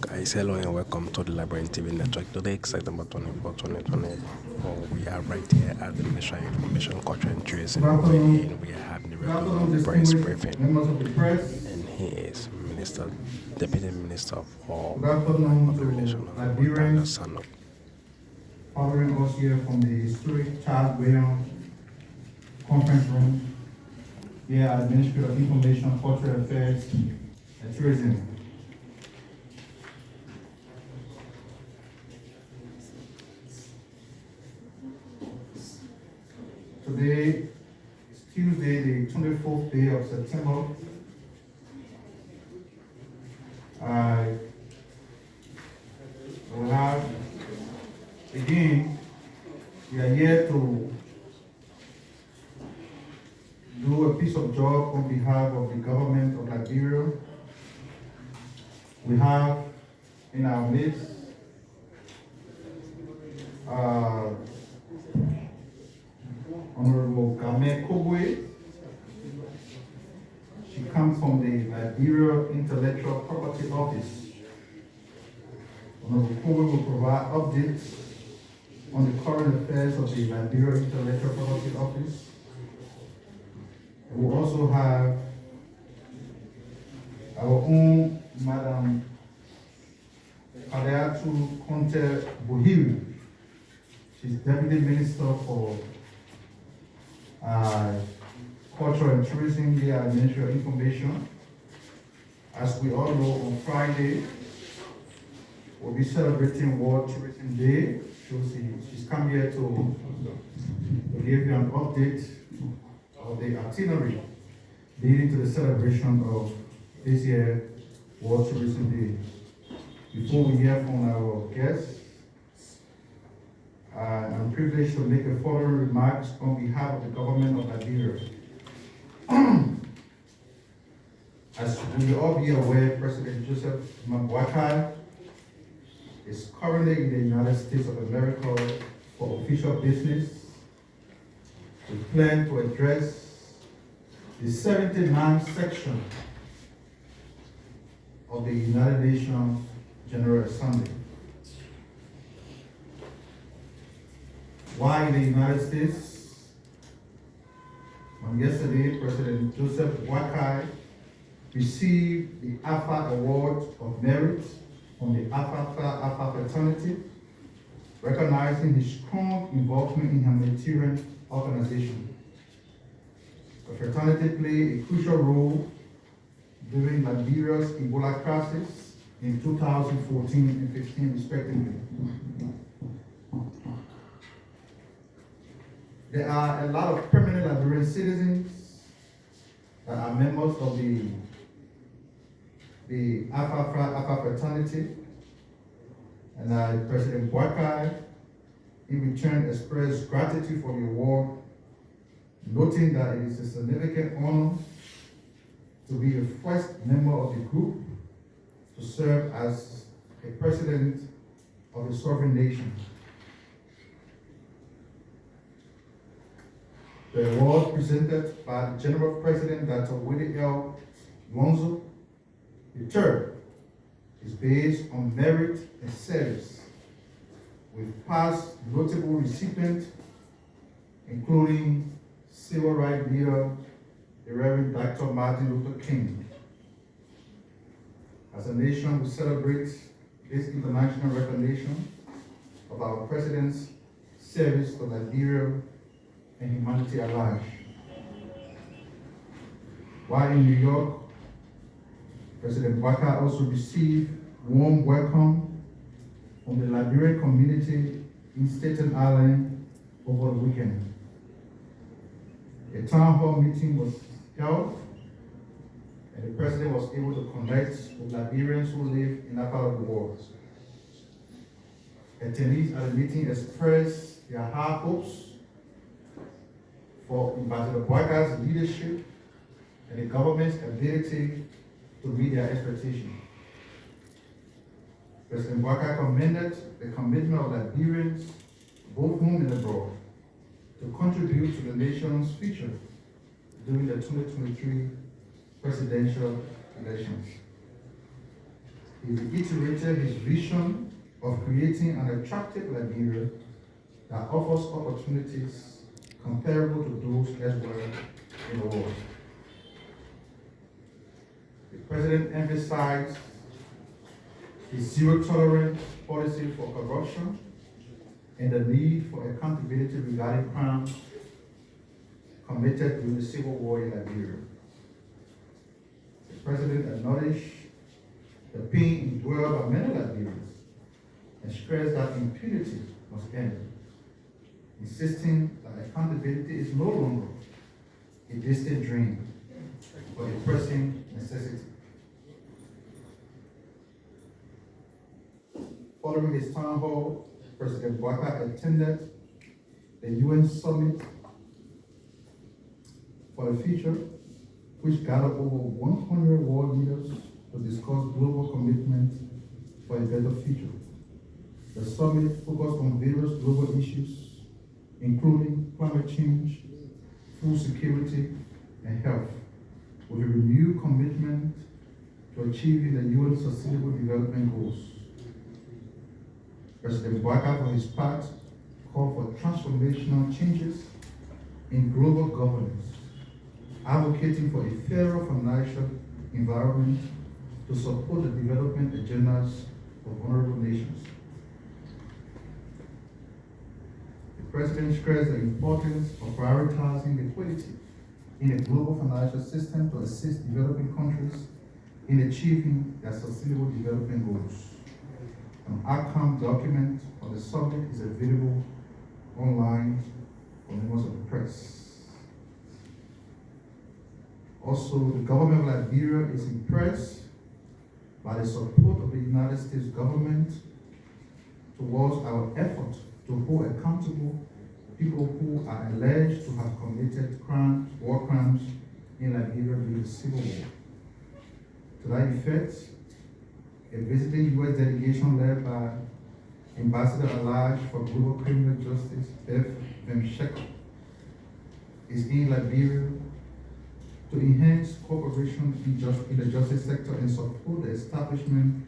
Guys, hello and welcome to the Liberian TV network. Today, September 24, 2024, we are right here at the Ministry of Information, Culture and Tourism, and we are having a regular press briefing. Members of the press. And he is Deputy Minister for Good afternoon Public to Relations, Liberians Minister Sando. Following us here from the historic Charles Graham conference room here at the Ministry of Information, Cultural Affairs and Tourism. Today is Tuesday, the 24th day of September. I will have, again, we are here to do a piece of job on behalf of the government of Liberia. We have in our midst Honorable Game Kobwe. She comes from the Liberia Intellectual Property Office. Honorable Kobwe will provide updates on the current affairs of the Liberia Intellectual Property Office. We will also have our own Madam Kaleatu Conte Buhiri. She's Deputy Minister for Culture and Tourism here at the Ministry of Information. As we all know, on Friday, we'll be celebrating World Tourism Day. She's come here to give you an update of the itinerary leading to the celebration of this year World Tourism Day. Before we hear from our guests, I'm privileged to make the following remarks on behalf of the government of Liberia. As we all be aware, President Joseph Bokai is currently in the United States of America for official business. We plan to address the 79th section of the United Nations General Assembly. Why in the United States? On yesterday, President Joseph Bokai received the Alpha Award of Merit from the Alpha fraternity, recognizing his strong involvement in humanitarian organization. The fraternity played a crucial role during Liberia's Ebola crisis in 2014 and 15 respectively. There are a lot of permanent Liberian citizens that are members of the Alpha fraternity, and President Bokai in return expressed gratitude for the award, noting that it is a significant honor to be the first member of the group to serve as a president of a sovereign nation. The award presented by the General President, Dr. Willie L. Lonzo III, is based on merit and service, with past notable recipients, including civil rights leader, the Reverend Dr. Martin Luther King. As a nation, we celebrate this international recognition of our President's service to Liberia and humanity at large. While in New York, President Bokai also received warm welcome from the Liberian community in Staten Island over the weekend. A town hall meeting was held, and the President was able to connect with Liberians who live in that part of the world. Attendees at the meeting expressed their high hopes for Ambassador Boakai's leadership and the government's ability to meet their expectations. President Bokai commended the commitment of Liberians, both home and abroad, to contribute to the nation's future during the 2023 presidential elections. He reiterated his vision of creating an attractive Liberia that offers opportunities comparable to those elsewhere in the world. The President emphasized his zero-tolerance policy for corruption and the need for accountability regarding crimes committed during the civil war in Liberia. The President acknowledged the pain endured by many Liberians and stressed that impunity must end, insisting that accountability is no longer a distant dream, but a pressing necessity. Following his town hall, President Bokai attended the UN Summit for the Future, which gathered over 100 world leaders to discuss global commitment for a better future. The summit focused on various global issues, including climate change, food security, and health, with a renewed commitment to achieving the UN Sustainable Development Goals. President Bokai, for his part, called for transformational changes in global governance, advocating for a fairer financial environment to support the development agendas of vulnerable nations. The President stressed the importance of prioritizing liquidity in a global financial system to assist developing countries in achieving their sustainable development goals. An outcome document of the summit is available online for members of the press. Also, the government of Liberia is impressed by the support of the United States government towards our effort to hold accountable people who are alleged to have committed crimes, war crimes in Liberia during the Civil War. To that effect, a visiting U.S. delegation led by Ambassador at-large for Global Criminal Justice, VENMO, is in Liberia to enhance cooperation in the justice sector and support the establishment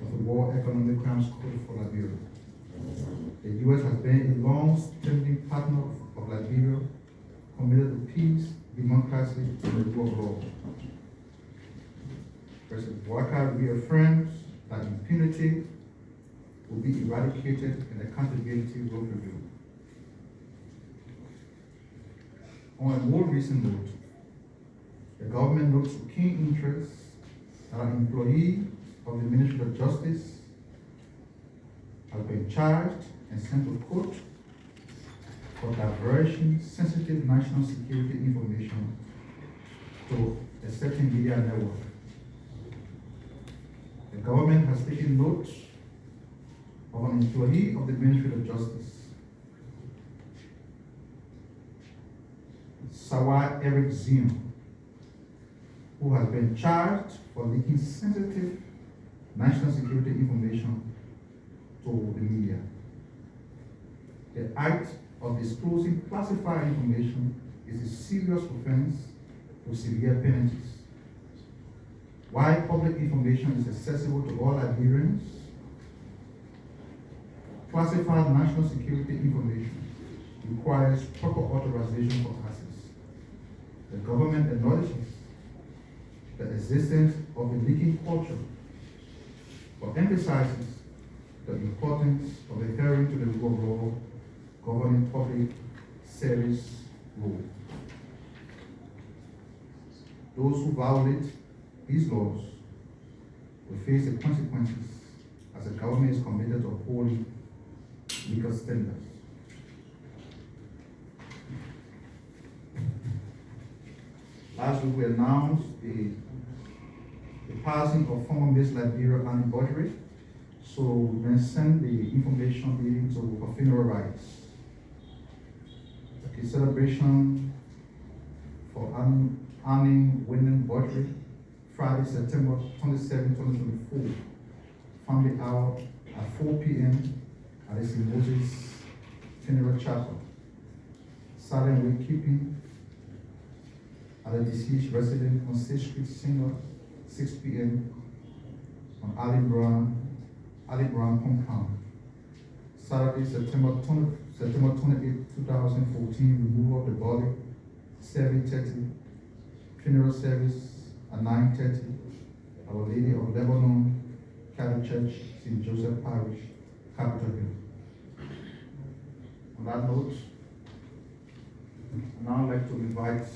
of the World Economic Crimes Code for Liberia. The U.S. has been a long-standing partner of Liberia, committed to peace, democracy, and the rule of law. President Bokai reaffirms that impunity will be eradicated and accountability will prevail. On a more recent note, the government looks with keen interest that an employee of the Ministry of Justice has been charged and sent to court for diverting sensitive national security information to a certain media network. The government has taken note of an employee of the Ministry of Justice, Sawa Eric Zino, who has been charged for leaking sensitive national security information to the media. The act of disclosing classified information is a serious offense with severe penalties. While public information is accessible to all Liberians, classified national security information requires proper authorization for access. The government acknowledges the existence of a leaking culture, but emphasizes the importance of adhering to the rule of law governing public service rules. Those who violate these laws will face the consequences, as the government is committed to upholding legal standards. Last week we announced the passing of former Miss Liberia Annie Baudry, so we send the information leading to her funeral rites. A celebration for Annie Wyndham Baudry, Friday, September 27, 2024, family hour at 4 p.m. at the St. Moses Funeral Chapel. Silent wakekeeping at the deceased resident on 6th Street, Single, 6 p.m. on Ali Brown compound. Saturday, September 28, 2014, removal of the body, 7:30. Funeral service at 9:30. Our Lady of Lebanon Catholic Church, St. Joseph Parish, Capitol Hill. On that note, I'd now like to invite